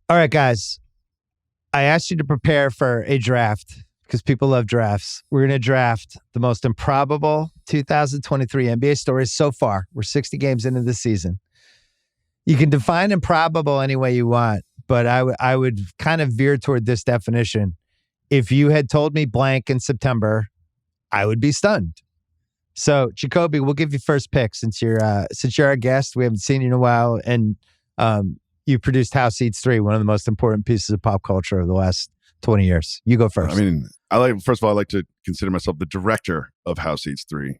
All right, guys. I asked you to prepare for a draft because people love drafts. We're going to draft the most improbable 2023 NBA stories so far. We're 60 games into the season. You can define improbable any way you want, but I would kind of veer toward this definition. If you had told me blank in September, I would be stunned. So, Jacoby, we'll give you first pick since you're our guest. We haven't seen you in a while, and you produced House Eats 3, one of the most important pieces of pop culture of the last 20 years. You go first. I mean, first of all, I like to consider myself the director of House Eats 3.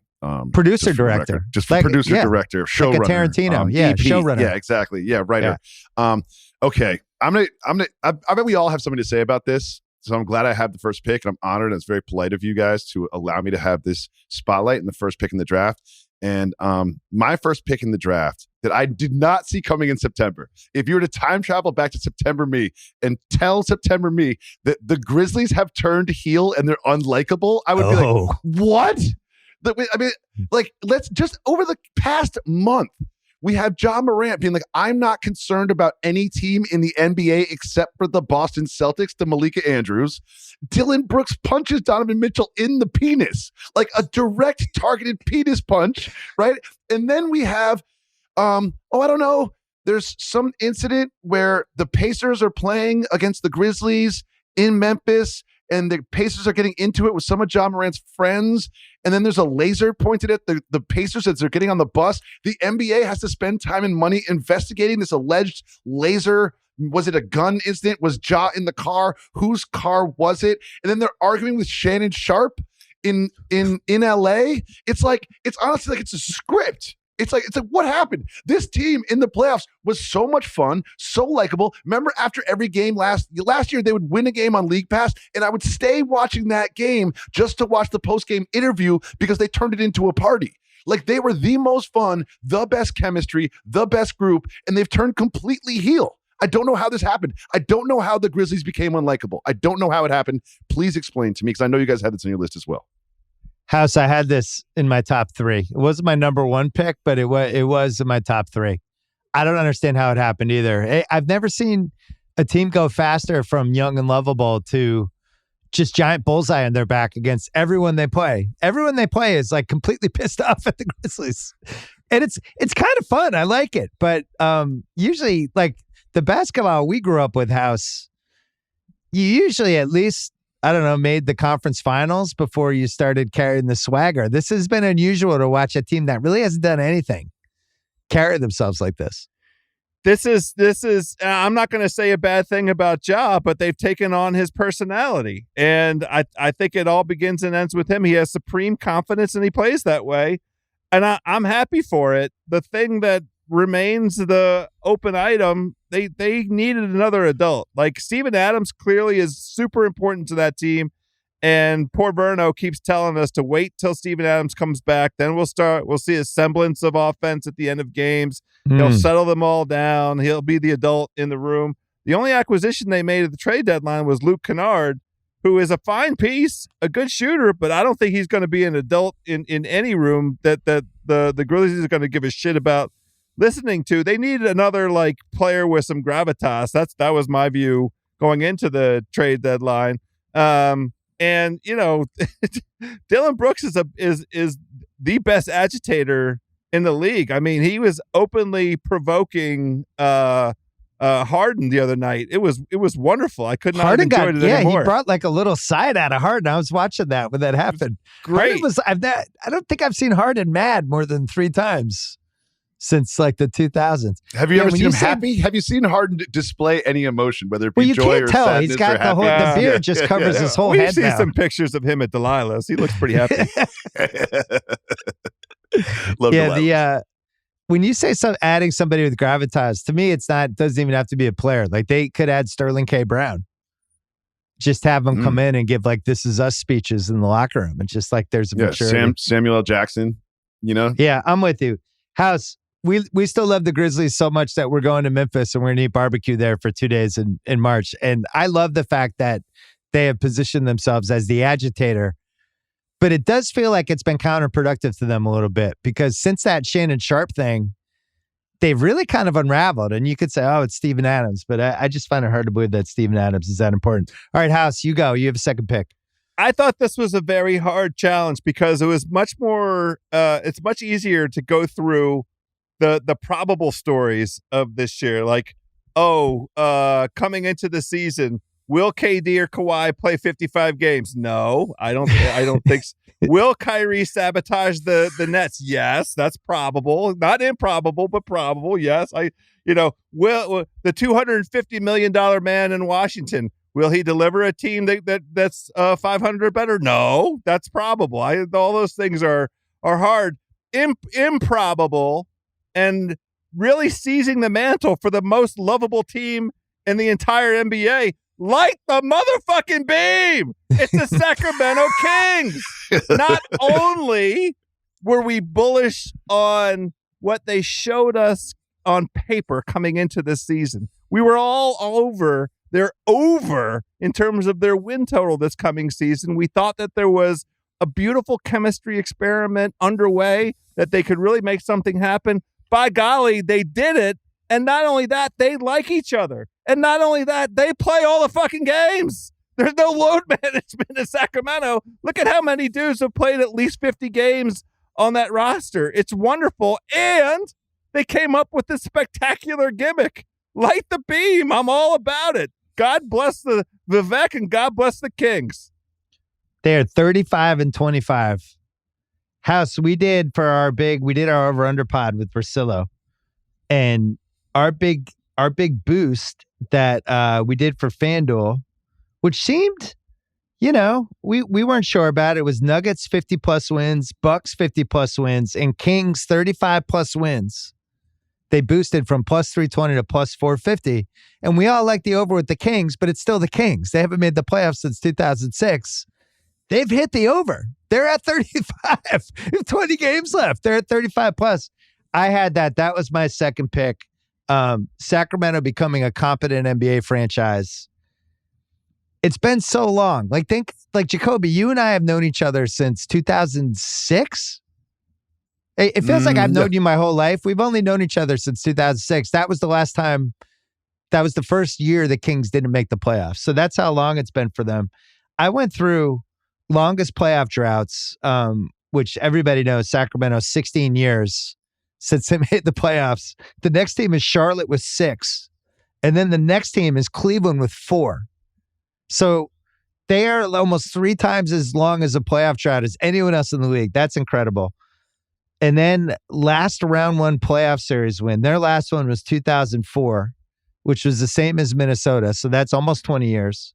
Producer director. Just producer director, showrunner. Like a Tarantino. EP. Showrunner. Yeah, exactly. Yeah, writer. Yeah. Okay. I bet we all have something to say about this. So I'm glad I have the first pick, and I'm honored, and it's very polite of you guys to allow me to have this spotlight in the first pick in the draft. And my first pick in the draft that I did not see coming in September. If you were to time travel back to September me and tell September me that the Grizzlies have turned heel and they're unlikable, I would be like, what? I mean, like, let's just, over the past month, we have John Morant being like, I'm not concerned about any team in the NBA except for the Boston Celtics, to Malika Andrews. Dylan Brooks punches Donovan Mitchell in the penis, like a direct targeted penis punch, right? And then we have, I don't know, there's some incident where the Pacers are playing against the Grizzlies in Memphis, and the Pacers are getting into it with some of John Morant's friends. And then there's a laser pointed at the Pacers as they're getting on the bus. The NBA has to spend time and money investigating this alleged laser. Was it a gun incident? Was Ja in the car? Whose car was it? And then they're arguing with Shannon Sharp in LA. It's honestly like it's a script. It's like, what happened? This team in the playoffs was so much fun, so likable. Remember, after every game last year, they would win a game on League Pass, and I would stay watching that game just to watch the post-game interview because they turned it into a party. Like, they were the most fun, the best chemistry, the best group, and they've turned completely heel. I don't know how this happened. I don't know how the Grizzlies became unlikable. I don't know how it happened. Please explain to me, because I know you guys had this on your list as well. House, I had this in my top 3. It wasn't my number 1 pick, but it was in my top 3. I don't understand how it happened either. I've never seen a team go faster from young and lovable to just giant bullseye on their back against everyone they play. Everyone they play is like completely pissed off at the Grizzlies. And it's kind of fun. I like it. But usually, like the basketball we grew up with, House, you usually at least, I don't know, made the conference finals before you started carrying the swagger. This has been unusual to watch a team that really hasn't done anything carry themselves like this. This is I'm not going to say a bad thing about Ja, but they've taken on his personality. And I think it all begins and ends with him. He has supreme confidence and he plays that way. And I'm happy for it. The thing that remains the open item, they needed another adult. Like, Steven Adams clearly is super important to that team, and poor Verno keeps telling us to wait till Steven Adams comes back, then we'll see a semblance of offense at the end of games. He'll settle them all down. He'll be the adult in the room. The only acquisition they made at the trade deadline was Luke Kennard, who is a fine piece, a good shooter, but I don't think he's going to be an adult in any room that the Grizzlies are going to give a shit about listening to. They needed another like player with some gravitas. That was my view going into the trade deadline. And you know, Dylan Brooks is the best agitator in the league. I mean, he was openly provoking Harden the other night. It was wonderful. I could not have enjoyed it anymore. He brought like a little side out of Harden. I was watching that when that happened. Great. I don't think I've seen Harden mad more than 3 times since like the 2000s. Have you ever seen him happy? Have you seen Harden display any emotion, whether it be joy or sadness? Well, you can't tell. He's got the beard just covers his whole head. We've seen some pictures of him at Delilah's. He looks pretty happy. Love Delilah. When you say adding somebody with gravitas, to me, doesn't even have to be a player. Like, they could add Sterling K. Brown. Just have them come in and give like "This Is Us" speeches in the locker room. It's just like there's a maturity. Samuel L. Jackson, you know? Yeah, I'm with you. House, we still love the Grizzlies so much that we're going to Memphis and we're going to eat barbecue there for 2 days in March. And I love the fact that they have positioned themselves as the agitator. But it does feel like it's been counterproductive to them a little bit, because since that Shannon Sharp thing, they've really kind of unraveled. And you could say, oh, it's Steven Adams, but I just find it hard to believe that Steven Adams is that important. All right, House, you go. You have a second pick. I thought this was a very hard challenge because it was much more, it's much easier to go through the probable stories of this year. Like, coming into the season, will KD or Kawhi play 55 games? No, I don't think so. Will Kyrie sabotage the Nets? Yes, that's probable. Not improbable, but probable. Yes. Will the $250 million man in Washington, will he deliver a team that's 500 better? No, that's probable. All those things are hard. Improbable, and really seizing the mantle for the most lovable team in the entire NBA. Light the motherfucking beam. It's the Sacramento Kings. Not only were we bullish on what they showed us on paper coming into this season, we were all over. They're over in terms of their win total this coming season. We thought that there was a beautiful chemistry experiment underway, that they could really make something happen. By golly, they did it. And not only that, they like each other. And not only that, they play all the fucking games. There's no load management in Sacramento. Look at how many dudes have played at least 50 games on that roster. It's wonderful. And they came up with this spectacular gimmick. Light the beam. I'm all about it. God bless the Vivek and God bless the Kings. They're 35-25. House, we did our over-under pod with Priscilla. And our big boost that we did for FanDuel, which seemed, we weren't sure about. It was Nuggets 50 plus wins, Bucks 50 plus wins, and Kings 35 plus wins. They boosted from plus 320 to plus 450. And we all like the over with the Kings, but it's still the Kings. They haven't made the playoffs since 2006. They've hit the over. They're at 35. 20 games left. They're at 35 plus. I had that. That was my second pick. Sacramento becoming a competent NBA franchise. It's been so long. Like Jacoby, you and I have known each other since 2006. It feels like I've known you my whole life. We've only known each other since 2006. That was the last time. That was the first year the Kings didn't make the playoffs. So that's how long it's been for them. I went through longest playoff droughts, which everybody knows, Sacramento, 16 years since they made the playoffs. The next team is Charlotte with 6. And then the next team is Cleveland with 4. So they are almost 3 times as long as a playoff drought as anyone else in the league. That's incredible. And then last round 1 playoff series win. Their last one was 2004, which was the same as Minnesota. So that's almost 20 years.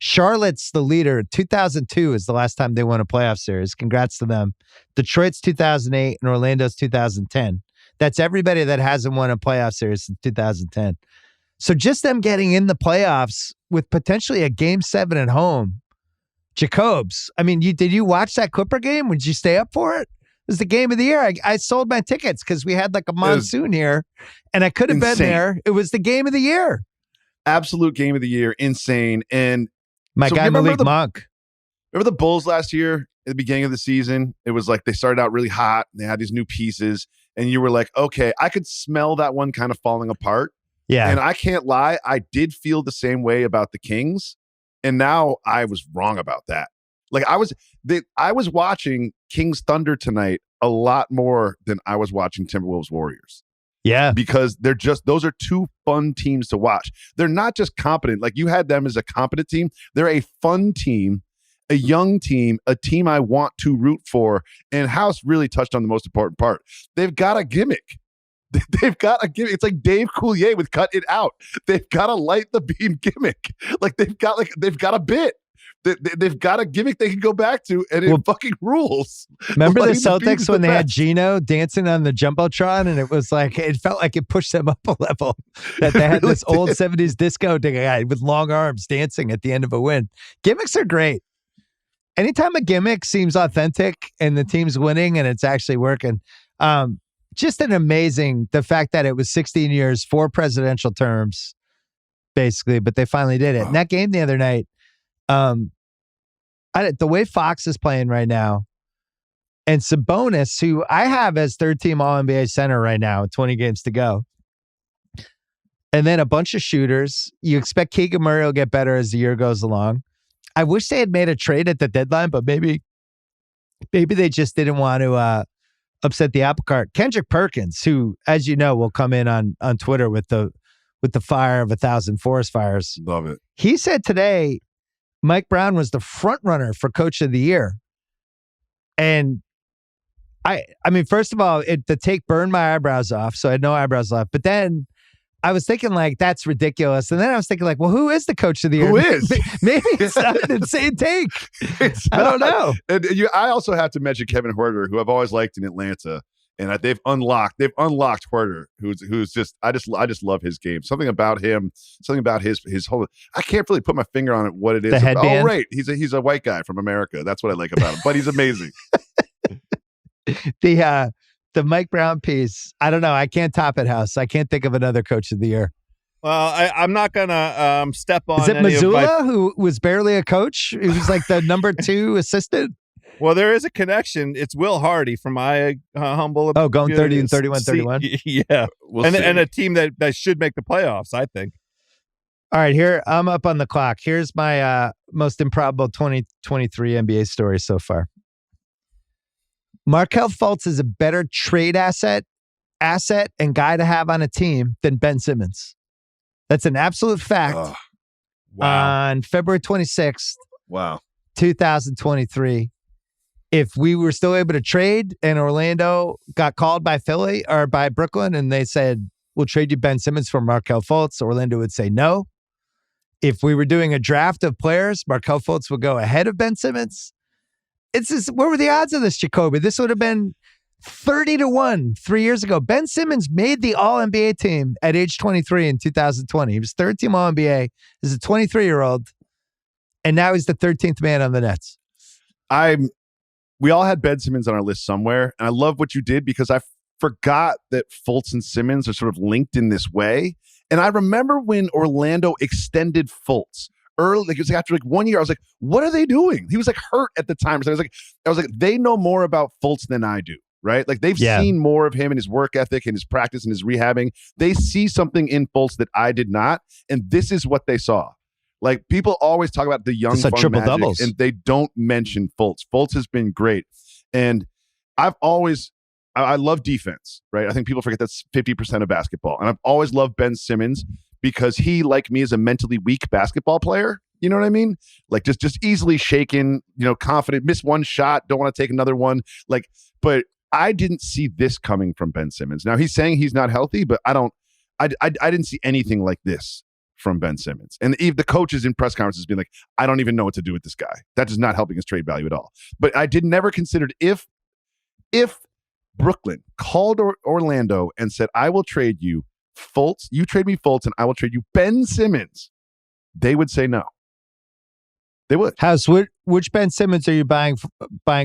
Charlotte's the leader. 2002 is the last time they won a playoff series. Congrats to them. Detroit's 2008 and Orlando's 2010. That's everybody that hasn't won a playoff series since 2010. So just them getting in the playoffs with potentially a game 7 at home. Jacobs, I mean, did you watch that Clipper game? Would you stay up for it? It was the game of the year. I sold my tickets because we had like a monsoon here and I could have been there. It was the game of the year. Absolute game of the year. Insane. And my guy Malik Monk. Remember the Bulls last year at the beginning of the season? It was like they started out really hot. And they had these new pieces. And you were like, okay, I could smell that one kind of falling apart. Yeah. And I can't lie. I did feel the same way about the Kings. And now I was wrong about that. Like I was watching Kings Thunder tonight a lot more than I was watching Timberwolves Warriors. Yeah. Because those are 2 fun teams to watch. They're not just competent. Like you had them as a competent team. They're a fun team, a young team, a team I want to root for. And House really touched on the most important part. They've got a gimmick. They've got a gimmick. It's like Dave Coulier with Cut It Out. They've got a light the beam gimmick. They've got a bit. They've got a gimmick they can go back to, and it fucking rules. Remember the Celtics when they had Gino dancing on the Jumbotron, and it was like, it felt like it pushed them up a level, that they had this old 70s disco guy with long arms dancing at the end of a win. Gimmicks are great. Anytime a gimmick seems authentic and the team's winning and it's actually working, just an amazing, the fact that it was 16 years, 4 presidential terms, basically, but they finally did it. And that game the other night, the way Fox is playing right now, and Sabonis, who I have as third-team All-NBA center right now, 20 games to go. And then a bunch of shooters. You expect Keegan Murray will get better as the year goes along. I wish they had made a trade at the deadline, but maybe they just didn't want to upset the apple cart. Kendrick Perkins, who, as you know, will come in on Twitter with the fire of 1,000 forest fires. Love it. He said today Mike Brown was the front runner for Coach of the Year. And I mean, first of all, the take burned my eyebrows off, so I had no eyebrows left. But then I was thinking, like, that's ridiculous. And then I was thinking, like, well, who is the Coach of the Year? Who is? Maybe it's not an insane take. I don't know. And I also have to mention Kevin Huerter, who I've always liked in Atlanta, and they've unlocked Huerter, who's just I just love his game. Something about him, something about his whole. I can't really put my finger on it. What it is? The headband? Oh, right. He's a white guy from America. That's what I like about him. But he's amazing. The Mike Brown piece, I don't know. I can't top it, House. I can't think of another Coach of the Year. Well, I'm not going to step on. Is it Missoula, who was barely a coach? He was like the number 2 assistant. Well, there is a connection. It's Will Hardy from my humble. Oh, going 30 and 31. Yeah. And a team that should make the playoffs, I think. All right, here, I'm up on the clock. Here's my most improbable 2023 NBA story so far. Markelle Fultz is a better trade asset and guy to have on a team than Ben Simmons. That's an absolute fact. Wow. On February 26th, Wow. 2023. If we were still able to trade and Orlando got called by Philly or by Brooklyn and they said, we'll trade you Ben Simmons for Markelle Fultz, Orlando would say no. If we were doing a draft of players, Markelle Fultz would go ahead of Ben Simmons. It's just, what were the odds of this, Jacoby? This would have been 30-1 3 years ago. Ben Simmons made the All-NBA team at age 23 in 2020. He was third-team All-NBA as a 23-year-old, and now he's the 13th man on the Nets. We all had Ben Simmons on our list somewhere, and I love what you did because I forgot that Fultz and Simmons are sort of linked in this way. And I remember when Orlando extended Fultz early, like it was after like 1 year. I was like, what are they doing? He was like hurt at the time. So I was like, they know more about Fultz than I do, right? Like they've seen more of him and his work ethic and his practice and his rehabbing. They see something in Fultz that I did not, and this is what they saw. Like people always talk about the young fun triple magic, doubles, and they don't mention Fultz. Fultz has been great, and I love defense, right? I think people forget that's 50% of basketball, and I've always loved Ben Simmons because he, like me, is a mentally weak basketball player. You know what I mean? Like just easily shaken, confident, miss one shot, don't want to take another one. Like, but I didn't see this coming from Ben Simmons. Now he's saying he's not healthy, but I didn't see anything like this from Ben Simmons. And the coaches in press conferences being like, I don't even know what to do with this guy. That is not helping his trade value at all. But I never considered if Brooklyn called Orlando and said, I will trade you Fultz, you trade me Fultz, and I will trade you Ben Simmons, they would say no. They would. House, which Ben Simmons are you buying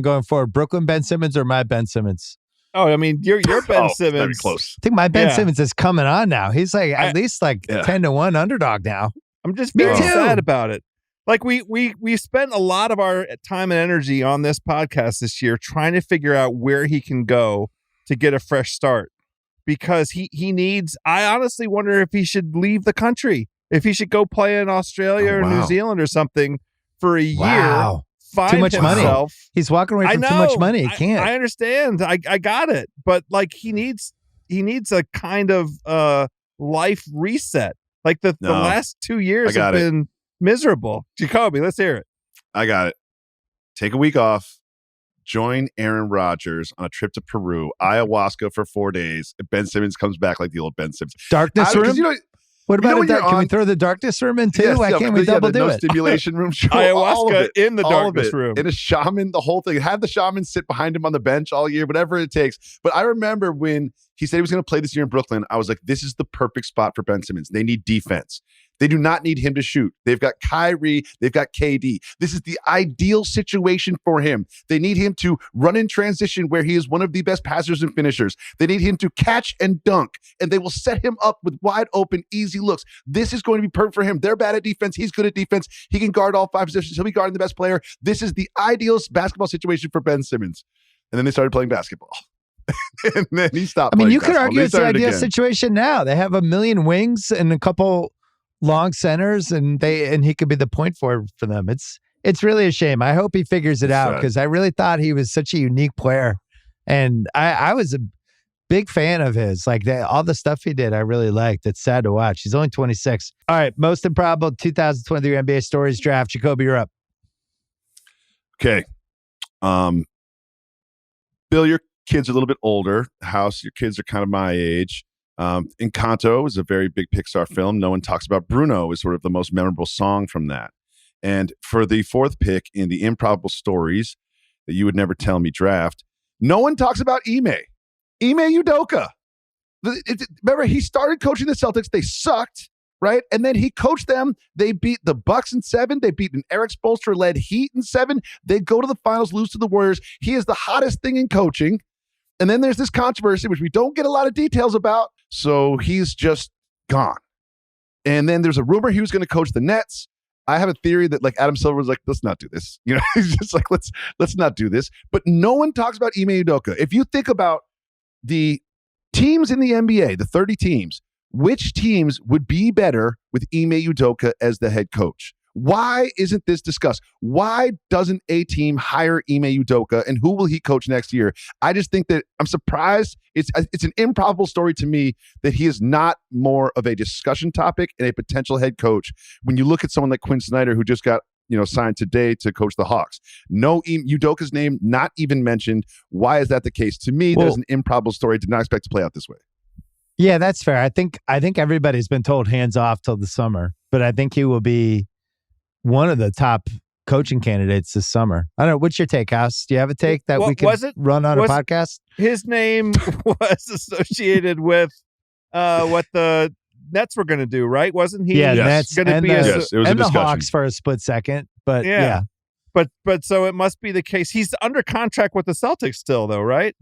going forward? Brooklyn Ben Simmons or my Ben Simmons? Oh, I mean, your Ben Simmons. Very close. I think my Ben Simmons is coming on now. He's like at least 10-1 underdog now. I'm just very sad about it. Like we spent a lot of our time and energy on this podcast this year trying to figure out where he can go to get a fresh start, because he needs. I honestly wonder if he should leave the country, if he should go play in Australia or New Zealand or something for a year. Wow. Find too much himself. Money. He's walking away from too much money. He can't. I understand. I got it, but like he needs a kind of life reset. Like the last 2 years have been miserable. Jacoby, let's hear it. I got it. Take a week off. Join Aaron Rodgers on a trip to Peru, ayahuasca for 4 days. Ben Simmons comes back like the old Ben Simmons. Darkness room? What about can we throw the darkness room in too? Yes, Why can't we double do it? Stimulation room. Show ayahuasca in the darkness room. And a shaman, the whole thing. Have the shaman sit behind him on the bench all year, whatever it takes. But I remember when he said he was going to play this year in Brooklyn, I was like, this is the perfect spot for Ben Simmons. They need defense. They do not need him to shoot. They've got Kyrie. They've got KD. This is the ideal situation for him. They need him to run in transition where he is one of the best passers and finishers. They need him to catch and dunk, and they will set him up with wide open, easy looks. This is going to be perfect for him. They're bad at defense. He's good at defense. He can guard all 5 positions. He'll be guarding the best player. This is the ideal basketball situation for Ben Simmons. and then they started playing basketball. And then he stopped. I mean, playing you could basketball. argue They it's the started ideal again. situation now. They have a million wings and a couple long centers, and he could be the point forward for them. It's really a shame. I hope he figures it out, because I really thought he was such a unique player, and I was a big fan of his. Like all the stuff he did, I really liked. It's sad to watch. He's only 26. All right, most improbable 2023 NBA stories draft. Jacoby, you're up. Okay. Bill, your kids are a little bit older. House, your kids are kind of my age. Encanto is a very big Pixar film. No one talks about Bruno is sort of the most memorable song from that. And for the fourth pick in the improbable stories that you would never tell me draft, no one talks about Ime Udoka. Remember, he started coaching the Celtics. They sucked, right? And then he coached them. They beat the Bucks in 7. They beat an Eric Spoelstra-led Heat in 7. They go to the finals, lose to the Warriors. He is the hottest thing in coaching. And then there's this controversy, which we don't get a lot of details about. So he's just gone. And then there's a rumor he was going to coach the Nets. I have a theory that like Adam Silver was like, let's not do this. You know, he's just like, let's not do this. But no one talks about Ime Udoka. If you think about the teams in the NBA, the 30 teams, which teams would be better with Ime Udoka as the head coach? Why isn't this discussed? Why doesn't a team hire Ime Udoka, and who will he coach next year? I just think that I'm surprised. It's an improbable story to me that he is not more of a discussion topic and a potential head coach. When you look at someone like Quinn Snyder, who just got signed today to coach the Hawks, no Udoka's name not even mentioned. Why is that the case? To me, there's an improbable story. Did not expect to play out this way. Yeah, that's fair. I think everybody's been told hands off till the summer, but I think he will be one of the top coaching candidates this summer. I don't know. What's your take, House? Do you have a take that we can run on a podcast? His name was associated with what the Nets were going to do, right? Wasn't he? Yeah, yes. Nets and the discussion. Hawks for a split second. But yeah. But so it must be the case. He's under contract with the Celtics still, though, right?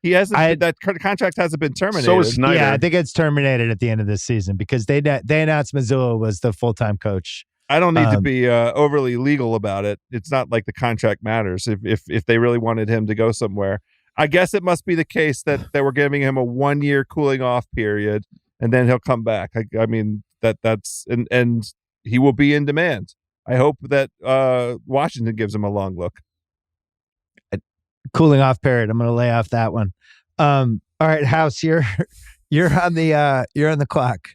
He hasn't. That contract hasn't been terminated. So is Snyder. Yeah, I think it's terminated at the end of this season because they announced Mazzulla was the full-time coach. I don't need to be overly legal about it. It's not like the contract matters. If they really wanted him to go somewhere, I guess it must be the case that they were giving him a 1-year cooling off period, and then he'll come back. I mean that's and he will be in demand. I hope that Washington gives him a long look. Cooling off period. I'm going to lay off that one. All right, House, you're on the clock.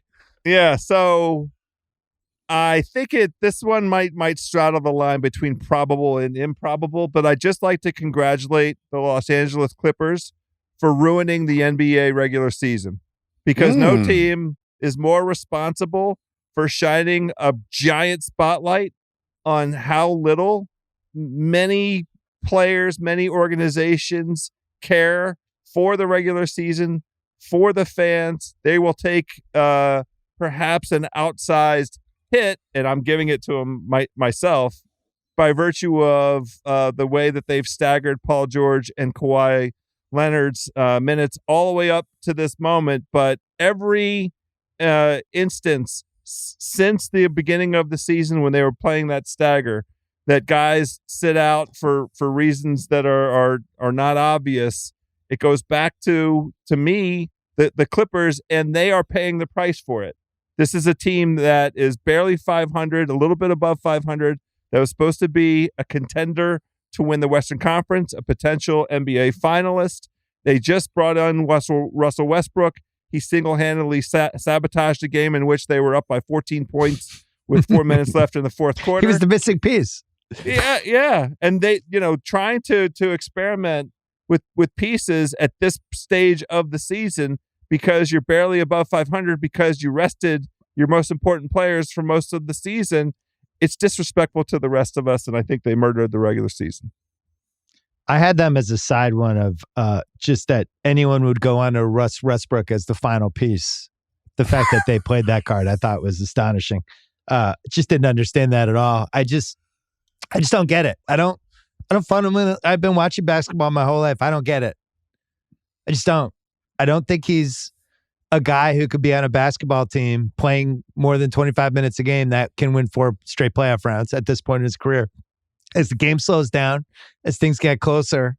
Yeah. So I think this one might straddle the line between probable and improbable, but I'd just like to congratulate the Los Angeles Clippers for ruining the NBA regular season, because no team is more responsible for shining a giant spotlight on how little many players, many organizations care for the regular season, for the fans. They will take perhaps an outsized hit, and I'm giving it to them myself, by virtue of the way that they've staggered Paul George and Kawhi Leonard's minutes all the way up to this moment. But every instance since the beginning of the season, when they were playing that stagger, that guys sit out for reasons that are not obvious, it goes back to me, the Clippers, and they are paying the price for it. This is a team that is barely 500, a little bit above 500, that was supposed to be a contender to win the Western Conference, a potential NBA finalist. They just brought on Russell Westbrook. He single-handedly sabotaged a game in which they were up by 14 points with 4 minutes left in the fourth quarter. He was the missing piece. Yeah. And they, trying to experiment with pieces at this stage of the season, because you're barely above 500, because you rested your most important players for most of the season. It's disrespectful to the rest of us, and I think they murdered the regular season. I had them as a side one of just that anyone would go on to Russ Westbrook as the final piece. The fact that they played that card, I thought was astonishing. Just didn't understand that at all. I just don't get it. I don't fundamentally. I've been watching basketball my whole life. I don't get it. I just don't. I don't think he's a guy who could be on a basketball team playing more than 25 minutes a game that can win 4 straight playoff rounds at this point in his career. As the game slows down, as things get closer,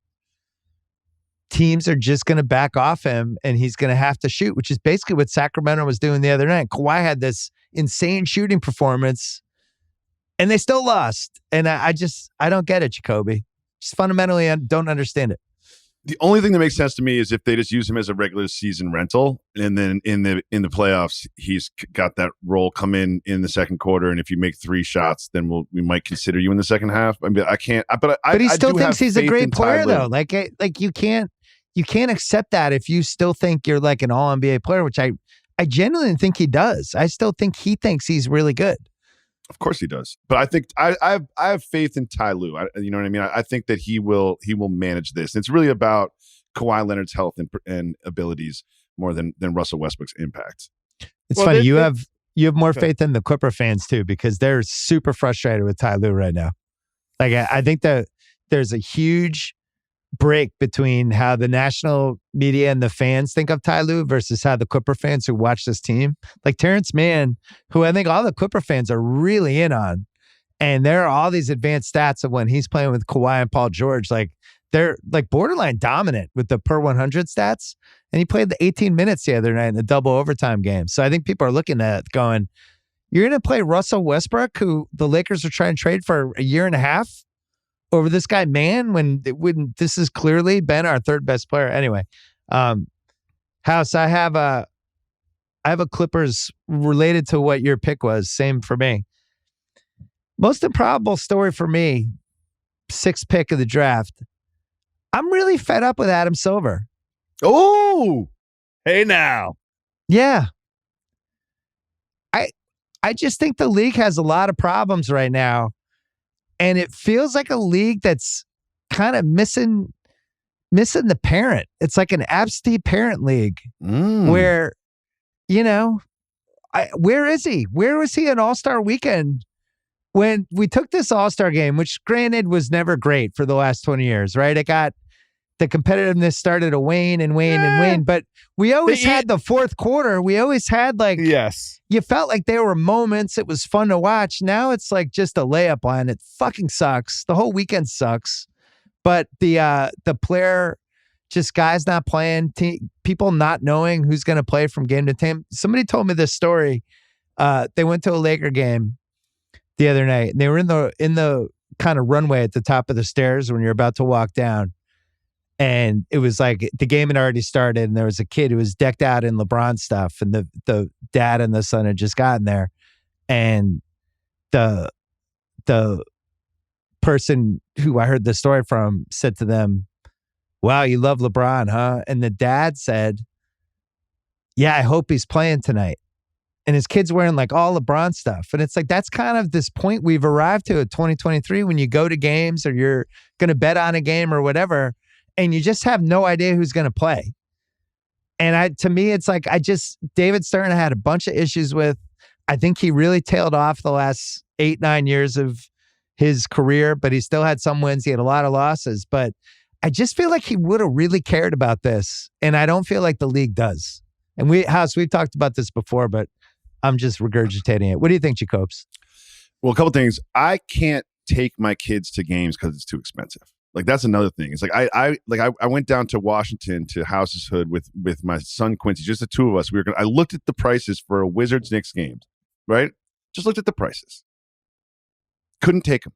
teams are just going to back off him and he's going to have to shoot, which is basically what Sacramento was doing the other night. Kawhi had this insane shooting performance and they still lost. And I don't get it, Jacoby. Just fundamentally, I don't understand it. The only thing that makes sense to me is if they just use him as a regular season rental, and then in the playoffs, he's got that role come in the second quarter, and if you make 3 shots, then we might consider you in the second half. I mean, I can't, but he still thinks he's a great player, though. Like you can't accept that if you still think you're like an all NBA player, which I genuinely think he does. I still think he thinks he's really good. Of course he does, but I think I have faith in Ty Lue. You know what I mean? I think that he will manage this. It's really about Kawhi Leonard's health and abilities more than Russell Westbrook's impact. It's funny you have more faith in the Clipper fans too, because they're super frustrated with Ty Lue right now. Like I think that there's a huge break between how the national media and the fans think of Ty Lue versus how the Clipper fans who watch this team, like Terrence Mann, who I think all the Clipper fans are really in on. And there are all these advanced stats of when he's playing with Kawhi and Paul George, like they're like borderline dominant with the per 100 stats. And he played the 18 minutes the other night in the double overtime game. So I think people are looking at it going, you're going to play Russell Westbrook, who the Lakers are trying to trade for a year and a half, over this guy, man, when this has clearly been our third best player. Anyway, House, I have a Clippers related to what your pick was. Same for me. Most improbable story for me, 6th pick of the draft. I'm really fed up with Adam Silver. Oh, hey now. Yeah. I just think the league has a lot of problems right now. And it feels like a league that's kind of missing the parent. It's like an absentee parent league where, where is he? Where was he on All-Star Weekend when we took this All-Star game, which granted was never great for the last 20 years, right? The competitiveness started to wane and wane, but we always had the fourth quarter. We always had yes. You felt like there were moments. It was fun to watch. Now it's like just a layup line. It fucking sucks. The whole weekend sucks. But the player, just guys not playing, people not knowing who's going to play from game to game. Somebody told me this story. They went to a Laker game the other night, and they were in the kind of runway at the top of the stairs when you're about to walk down. And it was like the game had already started, and there was a kid who was decked out in LeBron stuff, and the dad and the son had just gotten there, and the person who I heard the story from said to them, "Wow, you love LeBron, huh?" And the dad said, "Yeah, I hope he's playing tonight." And his kid's wearing like all LeBron stuff. And it's like, that's kind of this point we've arrived to at 2023 when you go to games or you're going to bet on a game or whatever, and you just have no idea who's going to play. And to me, it's like, David Stern had a bunch of issues with. I think he really tailed off the last 8-9 years of his career, but he still had some wins. He had a lot of losses, but I just feel like he would have really cared about this. And I don't feel like the league does. And we've talked about this before, but I'm just regurgitating it. What do you think, Jacobs? Well, a couple things. I can't take my kids to games because it's too expensive. Like, that's another thing. It's like I went down to Washington to House's Hood with my son Quincy, just the two of us. I looked at the prices for a Wizards Knicks games, right? Just looked at the prices. Couldn't take them.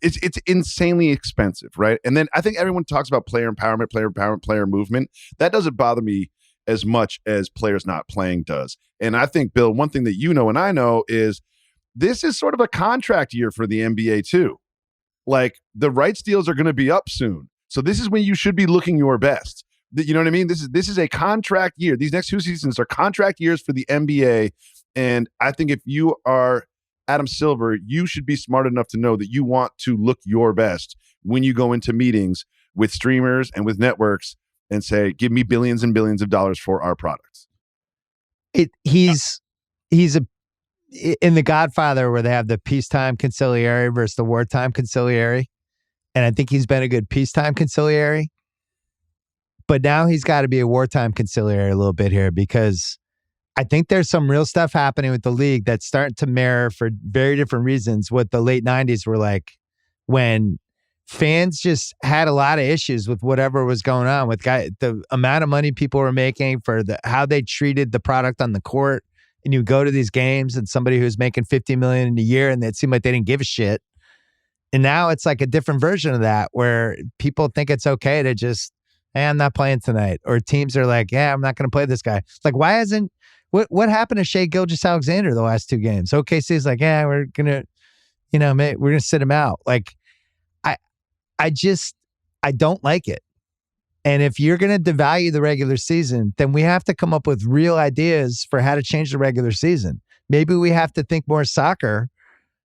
It's insanely expensive, right? And then I think everyone talks about player empowerment, player movement. That doesn't bother me as much as players not playing does. And I think, Bill, one thing that you know and I know is this is sort of a contract year for the NBA too. Like, the rights deals are going to be up soon. So this is when you should be looking your best. You know what I mean? This is a contract year. These next 2 seasons are contract years for the NBA. And I think if you are Adam Silver, you should be smart enough to know that you want to look your best when you go into meetings with streamers and with networks and say, give me billions and billions of dollars for our products. He's in The Godfather, where they have the peacetime consigliere versus the wartime consigliere. And I think he's been a good peacetime consigliere. But now he's got to be a wartime consigliere a little bit here, because I think there's some real stuff happening with the league that's starting to mirror, for very different reasons, what the late 90s were like, when fans just had a lot of issues with whatever was going on with the amount of money people were making for how they treated the product on the court. And you go to these games and somebody who's making $50 million a year and it seemed like they didn't give a shit. And now it's like a different version of that where people think it's okay to just, hey, I'm not playing tonight. Or teams are like, yeah, I'm not going to play this guy. It's like, why isn't, what happened to Shea Gilgeous-Alexander the last two games? OKC's like, yeah, we're going to, we're going to sit him out. Like, I don't like it. And if you're going to devalue the regular season, then we have to come up with real ideas for how to change the regular season. Maybe we have to think more soccer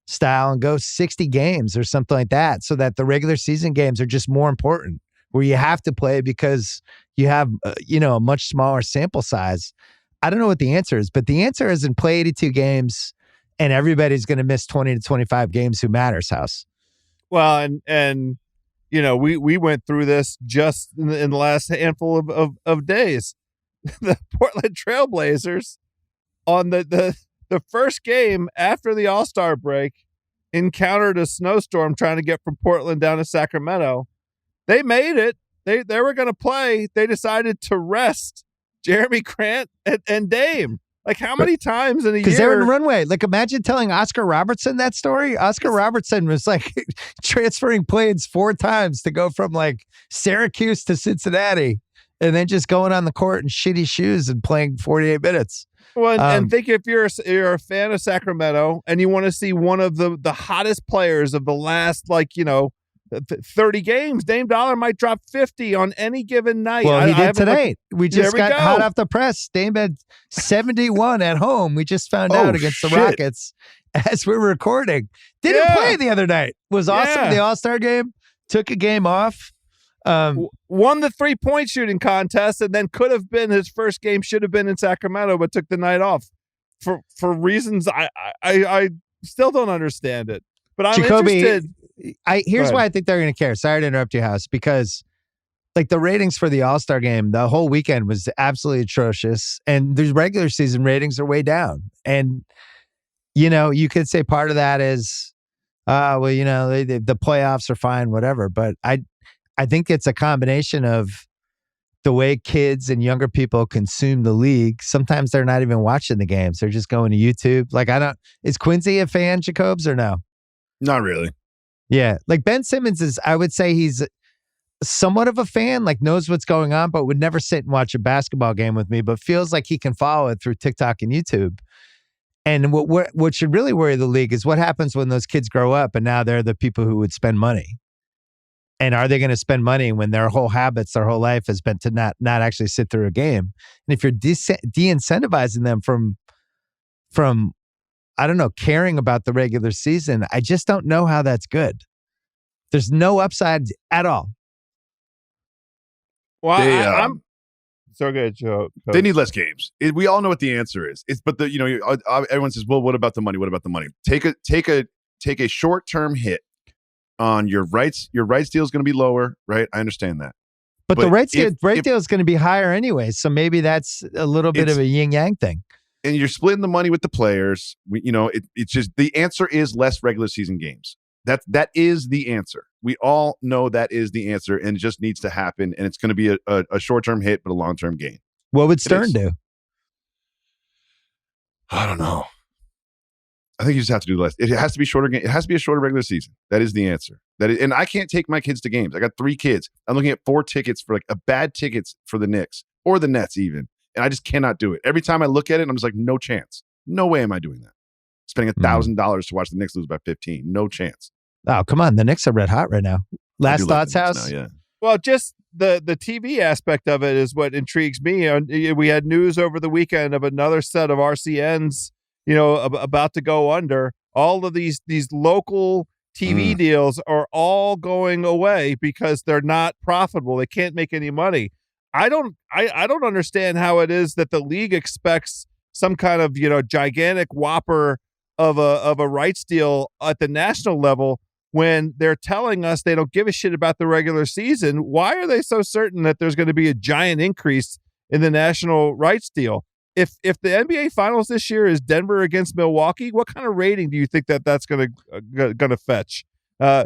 style and go 60 games or something like that so that the regular season games are just more important, where you have to play because you have, a much smaller sample size. I don't know what the answer is, but the answer isn't play 82 games and everybody's going to miss 20 to 25 games who matters, House. Well, and we went through this just in the last handful of days. The Portland Trailblazers on the first game after the All-Star break encountered a snowstorm trying to get from Portland down to Sacramento. They made it. They were going to play. They decided to rest Jeremy Grant and Dame. Like, how many times in a year? Because they're in the runway. Like, imagine telling Oscar Robertson that story. Oscar Robertson was like transferring planes 4 times to go from like Syracuse to Cincinnati and then just going on the court in shitty shoes and playing 48 minutes. Well, and think if you're a fan of Sacramento and you want to see one of the hottest players of the last, 30 games, Dame Dollar might drop 50 on any given night. Well, he did today. We just got hot off the press. Dame had 71 at home. We just found out against the Rockets as we were recording. Didn't play the other night. Was awesome. The All-Star game. Took a game off. Won the 3-point shooting contest and then could have been his first game, should have been in Sacramento, but took the night off for reasons I still don't understand it. But I'm Jacoby, interested. Here's why I think they're going to care. Sorry to interrupt you, House, because like the ratings for the All-Star game, the whole weekend was absolutely atrocious. And the regular season ratings are way down. And, you could say part of that is, the playoffs are fine, whatever. But I think it's a combination of the way kids and younger people consume the league. Sometimes they're not even watching the games. They're just going to YouTube. Like, is Quincy a fan, Jacobs, or no? Not really. Yeah. Like Ben Simmons I would say he's somewhat of a fan, like knows what's going on, but would never sit and watch a basketball game with me, but feels like he can follow it through TikTok and YouTube. And what should really worry the league is what happens when those kids grow up and now they're the people who would spend money. And are they going to spend money when their whole habits, their whole life has been to not actually sit through a game? And if you're de-incentivizing them from I don't know, caring about the regular season, I just don't know how that's good. There's no upside at all. Well, I'm so good, Joe. They need less games. We all know what the answer is. Everyone says, "Well, what about the money? What about the money?" Take a short-term hit on your rights. Your rights deal is going to be lower, right? I understand that. But the rights deal is going to be higher anyway, so maybe that's a little bit of a yin-yang thing. And you're splitting the money with the players. It's just the answer is less regular season games. That is the answer. We all know that is the answer, and it just needs to happen. And it's going to be a short-term hit, but a long-term gain. What would Stern do? I don't know. I think you just have to do less. It has to be shorter game. It has to be a shorter regular season. That is the answer. And I can't take my kids to games. I got 3 kids. I'm looking at 4 tickets for like a bad tickets for the Knicks or the Nets even. And I just cannot do it. Every time I look at it, I'm just like, no chance. No way am I doing that. Spending $1,000 to watch the Knicks lose by 15. No chance. Oh, come on. The Knicks are red hot right now. Last thoughts, House? Now, yeah. Well, just the TV aspect of it is what intrigues me. We had news over the weekend of another set of RCNs, about to go under. All of these local TV deals are all going away because they're not profitable. They can't make any money. I don't understand how it is that the league expects some kind of, gigantic whopper of a rights deal at the national level when they're telling us they don't give a shit about the regular season. Why are they so certain that there's going to be a giant increase in the national rights deal? If the NBA Finals this year is Denver against Milwaukee, what kind of rating do you think that's going to fetch?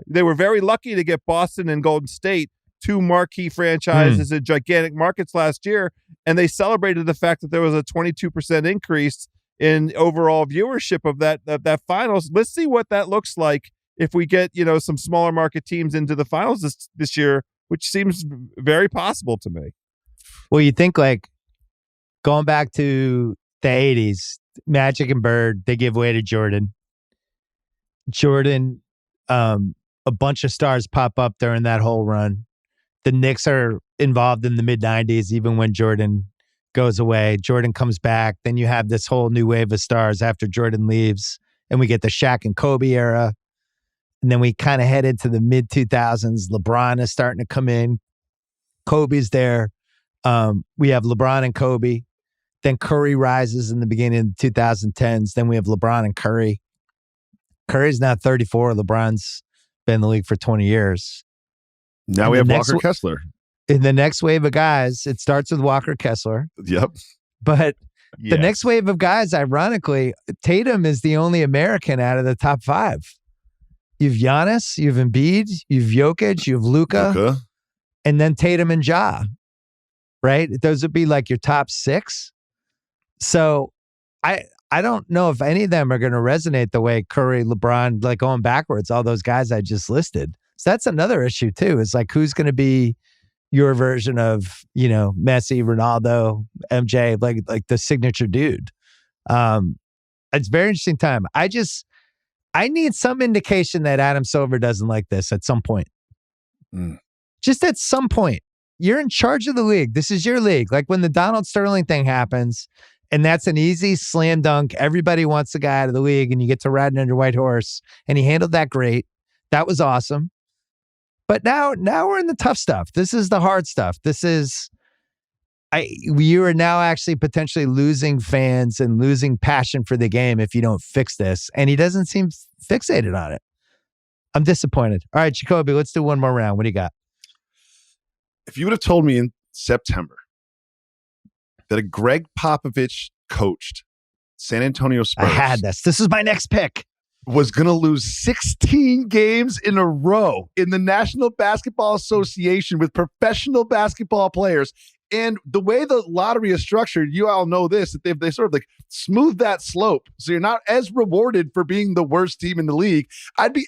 They were very lucky to get Boston and Golden State, two marquee franchises in gigantic markets last year, and they celebrated the fact that there was a 22% increase in overall viewership of that finals. Let's see what that looks like if we get some smaller market teams into the finals this year, which seems very possible to me. Well, you think like going back to the 80s, Magic and Bird, they give way to Jordan. A bunch of stars pop up during that whole run. The Knicks are involved in the mid-90s, even when Jordan goes away. Jordan comes back. Then you have this whole new wave of stars after Jordan leaves, and we get the Shaq and Kobe era. And then we kind of head into the mid-2000s. LeBron is starting to come in. Kobe's there. We have LeBron and Kobe. Then Curry rises in the beginning of the 2010s. Then we have LeBron and Curry. Curry's now 34. LeBron's been in the league for 20 years. Now we have Walker Kessler. In the next wave of guys, it starts with Walker Kessler. Yep. But the next wave of guys, ironically, Tatum is the only American out of the top five. You have Giannis, you have Embiid, you have Jokic, you have Luka, and then Tatum and Ja, right? Those would be like your top six. So I don't know if any of them are going to resonate the way Curry, LeBron, like going backwards, all those guys I just listed. So that's another issue too. Is like, who's going to be your version of, Messi, Ronaldo, MJ, like the signature dude? It's a very interesting time. I need some indication that Adam Silver doesn't like this at some point. Just at some point. You're in charge of the league. This is your league. Like when the Donald Sterling thing happens, and that's an easy slam dunk. Everybody wants the guy out of the league, and you get to ride an under white horse. And he handled that great. That was awesome. But now we're in the tough stuff. This is the hard stuff. You are now actually potentially losing fans and losing passion for the game if you don't fix this. And he doesn't seem fixated on it. I'm disappointed. All right, Jacoby, let's do one more round. What do you got? If you would have told me in September that a Greg Popovich coached San Antonio Spurs. I had this. This is my next pick. Was going to lose 16 games in a row in the National Basketball Association with professional basketball players. And the way the lottery is structured, you all know this, that they sort of like smooth that slope. So you're not as rewarded for being the worst team in the league. I'd be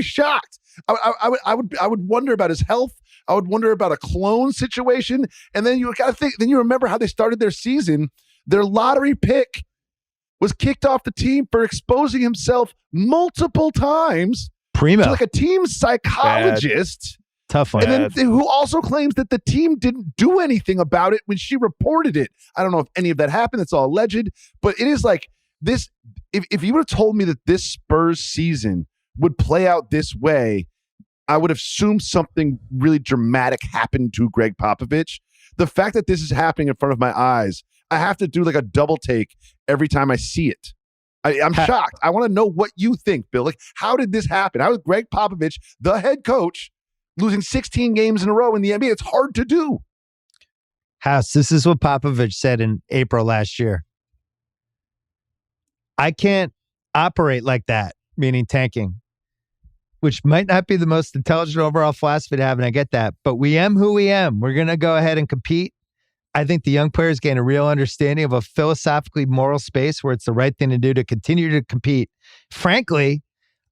shocked. I would wonder about his health. I would wonder about a clone situation. And then you got to think, then you remember how they started their season. Their lottery pick was kicked off the team for exposing himself multiple times Primo. to like a team psychologist. Bad. Tough one. And then who also claims that the team didn't do anything about it when she reported it. I don't know if any of that happened. It's all alleged. But it is like this. If you would have told me that this Spurs season would play out this way, I would have assumed something really dramatic happened to Greg Popovich. The fact that this is happening in front of my eyes, I have to do like a double take every time I see it. I'm shocked. I want to know what you think, Bill. Like, how did this happen? How is Greg Popovich, the head coach, losing 16 games in a row in the NBA? It's hard to do. House, this is what Popovich said in April last year. I can't operate like that, meaning tanking, which might not be the most intelligent overall philosophy to have, and I get that. But we am who we am. We're going to go ahead and compete. I think the young players gain a real understanding of a philosophically moral space where it's the right thing to do to continue to compete. Frankly,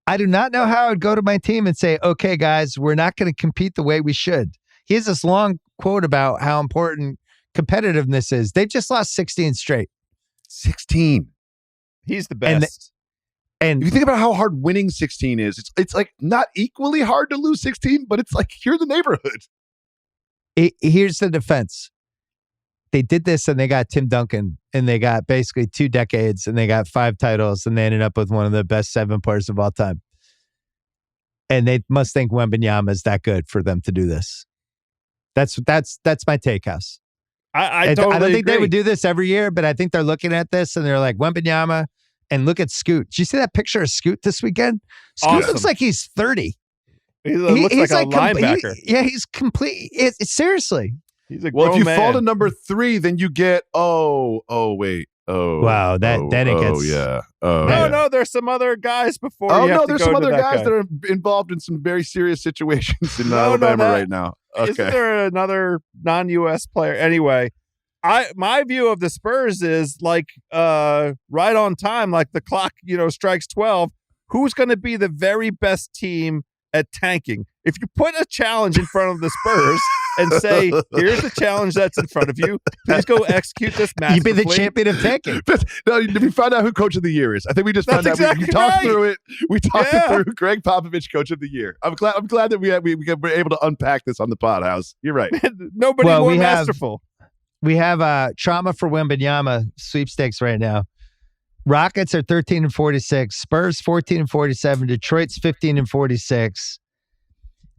I do not know how I would go to my team and say, okay, guys, we're not going to compete the way we should. He has this long quote about how important competitiveness is. They've just lost 16 straight. 16. He's the best. And if you think about how hard winning 16 is, it's like not equally hard to lose 16, but it's like you're the neighborhood. Here's the defense. They did this and they got Tim Duncan and they got basically 2 decades and they got 5 titles and they ended up with one of the best 7 players of all time. And they must think Wembanyama is that good for them to do this. That's my take, House. I don't think agree. they would do this every year, but I think they're looking at this and they're like, Wembanyama, and look at Scoot. Did you see that picture of Scoot this weekend? Scoot Awesome. looks like he's 30. He looks like a linebacker. He's complete. Seriously. He's a well, if you man. fall to number 3, then you get, wait. Oh, wow. Then it gets. yeah. No, there's some other guys before. Oh you have no, to there's go some to other that guys guy. that are involved in some very serious situations in No, Alabama that- right now. Okay. Isn't there another non-U.S. player? Anyway, my view of the Spurs is like right on time, like the clock, strikes 12. Who's going to be the very best team at tanking? If you put a challenge in front of the Spurs and say, here's the challenge that's in front of you, please go execute this masterfully. You'd be the champion of tanking. No, we found out who Coach of the Year is. I think we just found That's out. We exactly talked right. through it. We talked Yeah. it through. Greg Popovich, Coach of the Year. I'm glad that we were able to unpack this on the pod house. You're right. Nobody Well, more we have- masterful. We have trauma for Wembanyama sweepstakes right now. Rockets are 13-46. Spurs 14-47. Detroit's 15-46.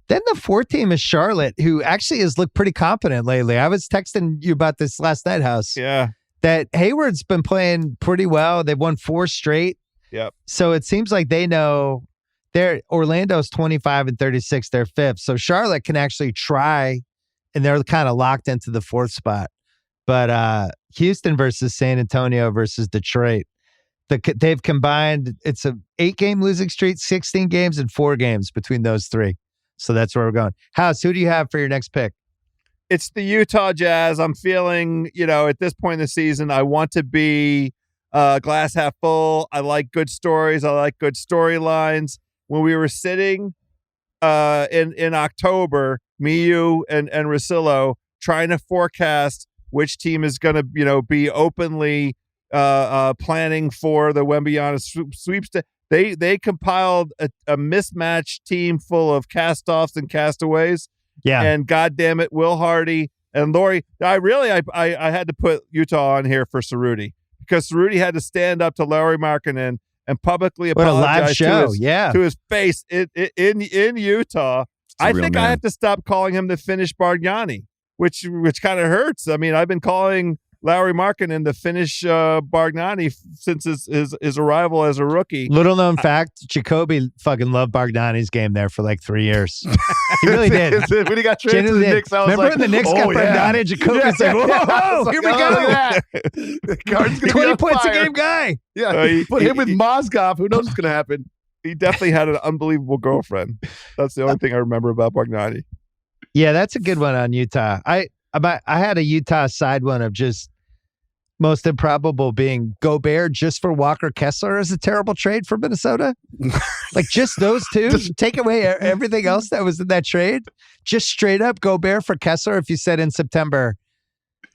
Then the fourth team is Charlotte, who actually has looked pretty competent lately. I was texting you about this last night, House. Yeah. That Hayward's been playing pretty well. They've won 4 straight. Yep. So it seems like they know Orlando's 25-36. They're fifth. So Charlotte can actually try, and they're kind of locked into the fourth spot. But Houston versus San Antonio versus Detroit. They've combined, it's a 8-game losing streak, 16 games and 4 games between those three. So that's where we're going. House, who do you have for your next pick? It's the Utah Jazz. I'm feeling, at this point in the season, I want to be glass half full. I like good stories. I like good storylines. When we were sitting in October, me, you, and Russillo trying to forecast which team is going to, be openly planning for the Wembanyama sweepstakes. They compiled a mismatched team full of cast-offs and castaways. Yeah. And goddamn it, Will Hardy and Laurie. I had to put Utah on here for Cerruti because Cerruti had to stand up to Larry Markkinen and publicly What a live apologize show. Yeah. to his face in Utah. I think I have to stop calling him the Finnish Bargnani, which kind of hurts. I mean, I've been calling Larry Markkinen the Finnish Bargnani since his arrival as a rookie. Little known fact, Jacoby fucking loved Bogdani's game there for like 3 years. He really did. When he got traded to the Genuinely did. Knicks, I was Remember like, when the Knicks got Bogdani? Jacoby's like, whoa, here we go. The card's gonna 20 be on points fire. a game guy. Yeah, put him with Mozgov. Who knows what's going to happen? He definitely had an unbelievable girlfriend. That's the only thing I remember about Bargnani. Yeah, that's a good one on Utah. I had a Utah side one of just most improbable being Gobert just for Walker Kessler is a terrible trade for Minnesota. Like just those two, take away everything else that was in that trade. Just straight up Gobert for Kessler. If you said in September,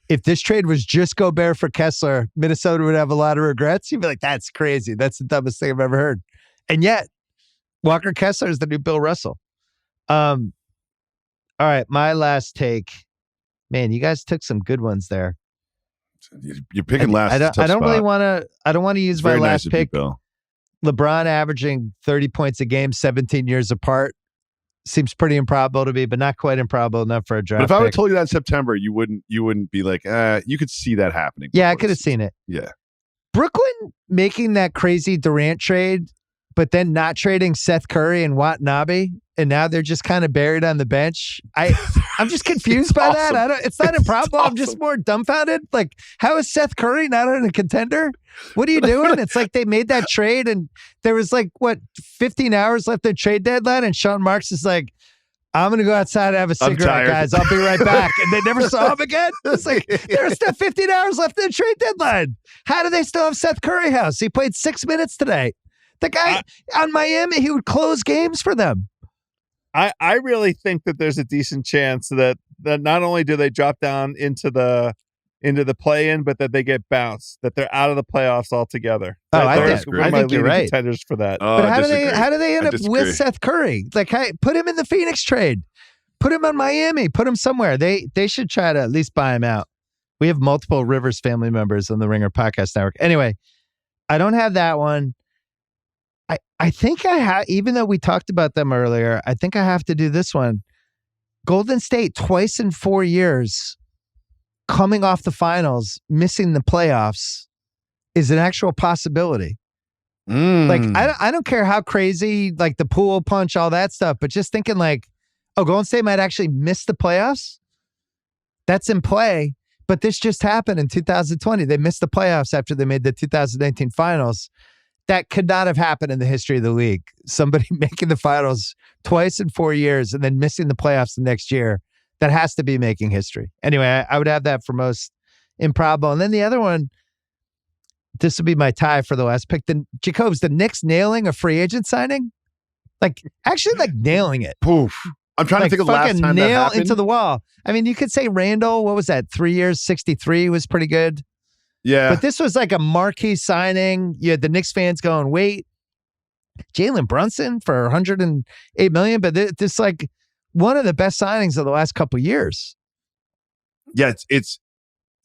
if this trade was just Gobert for Kessler, Minnesota would have a lot of regrets. You'd be like, that's crazy. That's the dumbest thing I've ever heard. And yet, Walker Kessler is the new Bill Russell. All right, my last take. Man, you guys took some good ones there. You're picking last. I don't really want to. I don't want to use my last pick. Bill. LeBron averaging 30 points a game, 17 years apart, seems pretty improbable to me, but not quite improbable enough for a draft. But if I would pick. have told you that in September, you wouldn't be like, you could see that happening. Yeah, I could have seen it. Yeah, Brooklyn making that crazy Durant trade, but then not trading Seth Curry and Watanabe, and now they're just kind of buried on the bench. I'm just confused by awesome. that. It's not improbable. Awesome. I'm just more dumbfounded. Like, how is Seth Curry not on a contender? What are you doing? It's like they made that trade, and there was 15 hours left of trade deadline, and Sean Marks is like, I'm going to go outside and have a cigarette, tired. guys. I'll be right back. And they never saw him again. It's like, there's still 15 hours left in the trade deadline. How do they still have Seth Curry house? He played 6 minutes today. The guy on Miami, he would close games for them. I really think that there's a decent chance that not only do they drop down into the play-in, but that they get bounced, that they're out of the playoffs altogether. Oh, That I they're think one of my you're leading right. contenders for that. But how do they end up with Seth Curry? Like, put him in the Phoenix trade. Put him on Miami. Put him somewhere. They should try to at least buy him out. We have multiple Rivers family members on the Ringer Podcast Network. Anyway, I don't have that one. I think I have, even though we talked about them earlier, I think I have to do this one. Golden State twice in 4 years, coming off the finals, missing the playoffs is an actual possibility. Like, I don't care how crazy, like the pool punch, all that stuff, but just thinking like, oh, Golden State might actually miss the playoffs. That's in play But this just happened in 2020. They missed the playoffs after they made the 2019 finals. That could not have happened in the history of the league. Somebody making the finals twice in 4 years and then missing the playoffs the next year. That has to be making history. Anyway, I would have that for most improbable. And then the other one, this would be my tie for the last pick. The Jacobs, the Knicks nailing a free agent signing? Like, actually, like nailing it. Poof. I'm trying to think of the last time that nail happened. into the wall. I mean, you could say Randall, what was that? 3 years, 63 was pretty good. Yeah. But this was like a marquee signing. You had the Knicks fans going, wait, Jalen Brunson for $108 million? But this like one of the best signings of the last couple of years. Yeah, it's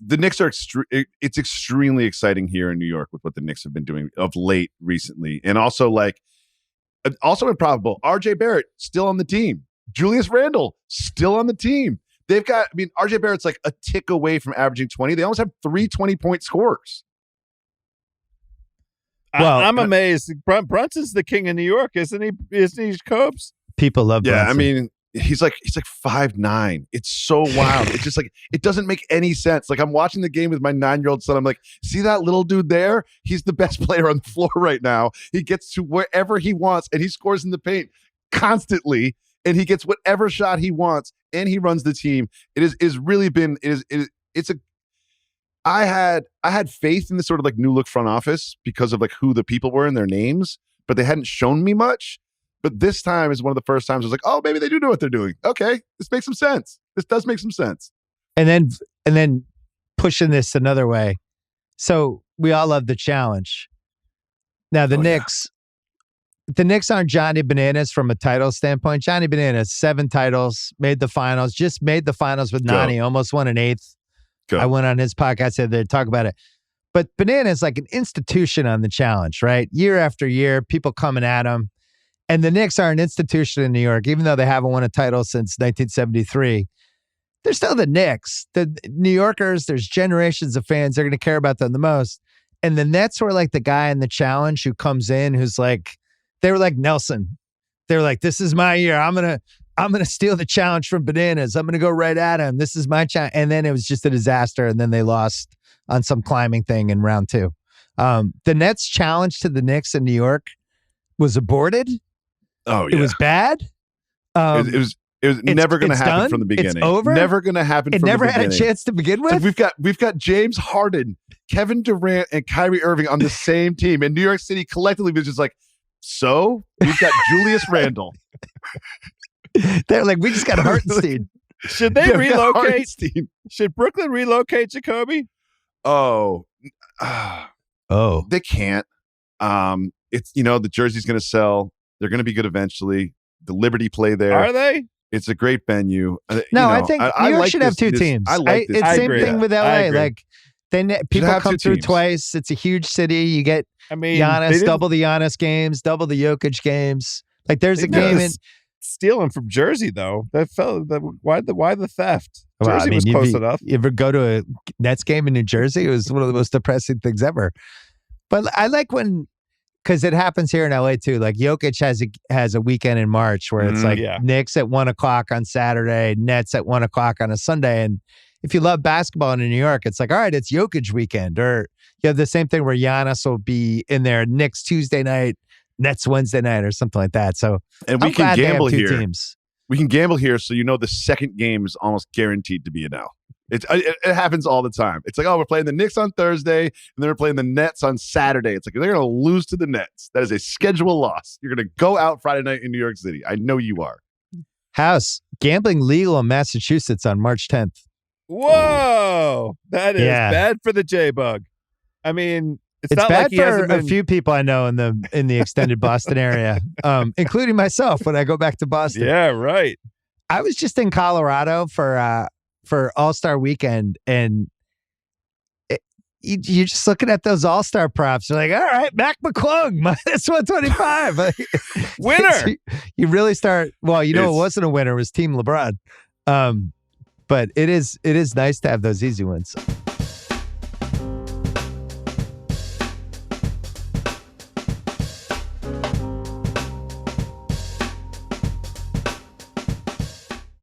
the Knicks are it's extremely exciting here in New York with what the Knicks have been doing of late recently. And also improbable. RJ Barrett still on the team. Julius Randle still on the team. They've got, I mean, RJ Barrett's like a tick away from averaging 20. They almost have 3 20-point scorers. Well, I'm amazed. Brunson's the king of New York, isn't he? Isn't he, Copes? People love Brunson. Yeah, I mean, he's like 5'9". It's so wild. It's just like, it doesn't make any sense. Like, I'm watching the game with my 9-year-old son. I'm like, see that little dude there? He's the best player on the floor right now. He gets to wherever he wants and he scores in the paint constantly. And he gets whatever shot he wants, and he runs the team. I had faith in this sort of like new look front office because of like who the people were and their names, but they hadn't shown me much. But this time is one of the first times I was like, oh, maybe they do know what they're doing. Okay, this makes some sense. This does make some sense. And then pushing this another way. So we all love the challenge. Now the Knicks. Yeah. The Knicks aren't Johnny Bananas from a title standpoint. Johnny Bananas, 7 titles, made the finals, just made the finals with Nani, almost won an 8th. I went on his podcast the other day to talk about it. But Banana is like an institution on the challenge, right? Year after year, people coming at him. And the Knicks are an institution in New York, even though they haven't won a title since 1973. They're still the Knicks. The New Yorkers, there's generations of fans. They're going to care about them the most. And the Nets were like the guy in the challenge who comes in who's like, they were like Nelson. They were like, this is my year. I'm gonna steal the challenge from Bananas. I'm gonna go right at him. This is my challenge. And then it was just a disaster. And then they lost on some climbing thing in round 2. The Nets challenge to the Knicks in New York was aborted. Oh yeah, it was bad. It was never going to happen from the beginning. It's over. Never going to happen. It from never the had a chance to begin with. Like we've got James Harden, Kevin Durant, and Kyrie Irving on the same team, and New York City collectively was just like, so we've got Julius Randle. They're like, we just got Hartenstein. Should they relocate? Should Brooklyn relocate Jacoby? Oh, they can't. It's the jersey's going to sell. They're going to be good eventually. The Liberty play there. Are they? It's a great venue. I think New York should have 2 teams. I like this. It's the same thing with LA. Like, people come through teams. Twice. It's a huge city. You get Giannis, double the Giannis games, double the Jokic games. Like, there's a game in stealing from Jersey though. Why the theft? Jersey was close enough. You ever go to a Nets game in New Jersey? It was one of the most depressing things ever. But I like when, because it happens here in LA too. Like Jokic has a weekend in March where it's Knicks at 1:00 on Saturday, Nets at 1:00 on a Sunday. And if you love basketball in New York, it's like, all right, it's Jokic weekend. Or you have the same thing where Giannis will be in there Knicks Tuesday night, Nets Wednesday night, or something like that. So and we can gamble here. Teams. We can gamble here, so the second game is almost guaranteed to be an L. It happens all the time. It's like, oh, we're playing the Knicks on Thursday, and then we're playing the Nets on Saturday. It's like, they're going to lose to the Nets. That is a schedule loss. You're going to go out Friday night in New York City. I know you are. House, gambling legal in Massachusetts on March 10th. Whoa! That is bad for the J-Bug. I mean, it's not bad like for a few people I know in the extended Boston area, including myself when I go back to Boston. Yeah, right. I was just in Colorado for All-Star Weekend, and you're just looking at those All-Star props. You're like, all right, Mac McClung, minus 125. Winner! You really start, well, it wasn't a winner. It was Team LeBron. But it is nice to have those easy wins.